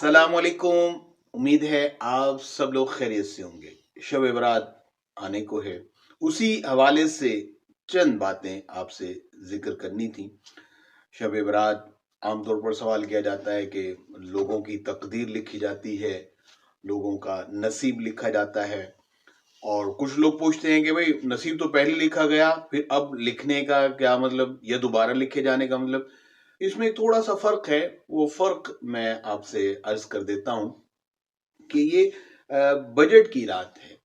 सलाम अलैकुम। उम्मीद है आप सब लोग खैरियत से होंगे। शब बरात आने को है, उसी हवाले से चंद बातें आपसे जिक्र करनी थी। शब बरात आमतौर पर सवाल किया जाता है कि लोगों की तकदीर लिखी जाती है, लोगों का नसीब लिखा जाता है, और कुछ लोग पूछते हैं कि भाई नसीब तो पहले लिखा गया, फिर अब लिखने का क्या मतलब, या दोबारा लिखे जाने का मतलब। इसमें थोड़ा सा फर्क है। वो फर्क मैं आपसे अर्ज कर देता हूं कि ये बजट की रात है।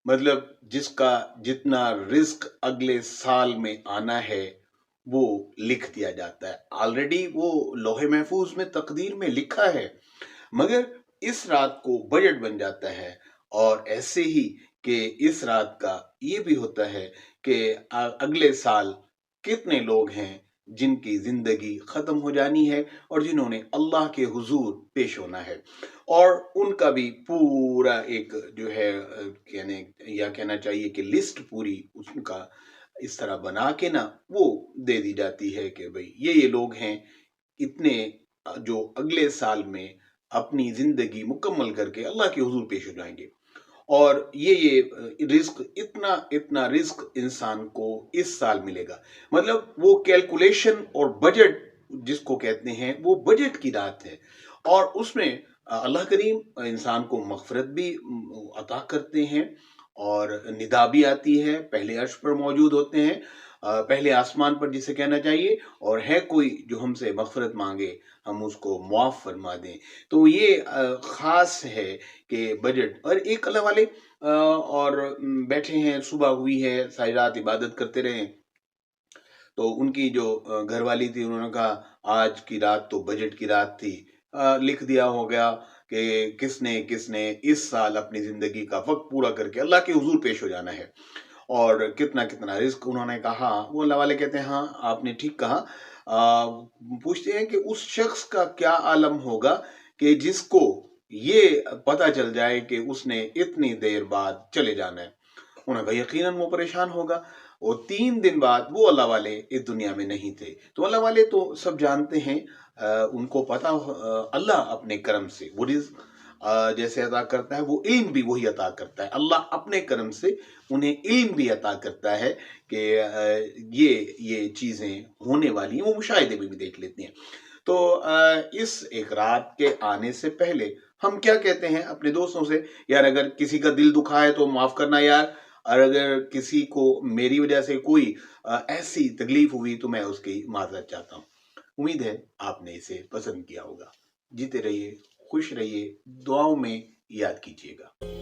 मतलब जिसका जितना रिस्क अगले साल में आना है वो लिख दिया जाता है। ऑलरेडी वो लोहे महफूज में तकदीर में लिखा है, मगर इस रात को बजट बन जाता है। और ऐसे ही कि इस रात का ये भी होता है कि अगले साल कितने लोग हैं जिनकी जिंदगी खत्म हो जानी है और जिन्होंने अल्लाह के हुजूर पेश होना है, और उनका भी पूरा एक जो है कहने या कहना चाहिए कि लिस्ट पूरी उनका इस तरह बना के ना वो दे दी जाती है कि भाई ये लोग हैं, इतने जो अगले साल में अपनी जिंदगी मुकम्मल करके अल्लाह के हुजूर पेश हो जाएंगे। और ये रिस्क, इतना इतना रिस्क इंसान को इस साल मिलेगा। मतलब वो कैलकुलेशन और बजट जिसको कहते हैं वो बजट की रात है। और उसमें अल्लाह करीम इंसान को मगफरत भी अता करते हैं, और निदा भी आती है, पहले अर्श पर मौजूद होते हैं, पहले आसमान पर जिसे कहना चाहिए, और है कोई जो हमसे मगफरत मांगे हम उसको मुआफ फरमा दें। तो ये खास है कि बजट। और एक अल्लाह वाले और बैठे हैं, सुबह हुई है, सारी रात इबादत करते रहे, तो उनकी जो घरवाली थी उन्होंने कहा आज की रात तो बजट की रात थी। लिख दिया हो गया कि किसने किसने इस साल अपनी जिंदगी का वक्त पूरा करके अल्लाह के हुजूर पेश हो जाना है, और कितना कितना रिस्क। उन्होंने कहा, वो अल्लाह वाले कहते हैं हाँ आपने ठीक कहा। पूछते हैं कि उस शख्स का क्या आलम होगा कि जिसको ये पता चल जाए कि उसने इतनी देर बाद चले जाना है। उन्हें कहा यकीनन वो परेशान होगा। और 3 दिन बाद वो अल्लाह वाले इस दुनिया में नहीं थे। तो अल्लाह वाले तो सब जानते हैं, उनको पता अल्लाह अपने करम से वो रिज़्क जैसे अता करता है, वो इल्म भी वही अता करता है। अल्लाह अपने करम से उन्हें इल्म भी अता करता है कि ये चीज़ें होने वाली हैं, वो मुशाहिदे में भी देख लेते हैं। तो इस एक रात के आने से पहले हम क्या कहते हैं अपने दोस्तों से, यार अगर किसी का दिल दुखा है तो माफ करना यार, और अगर किसी को मेरी वजह से कोई ऐसी तकलीफ हुई तो मैं उसकी माजरत चाहता हूँ। उम्मीद है आपने इसे पसंद किया होगा। जीते रहिए, खुश रहिए, दुआओं में याद कीजिएगा।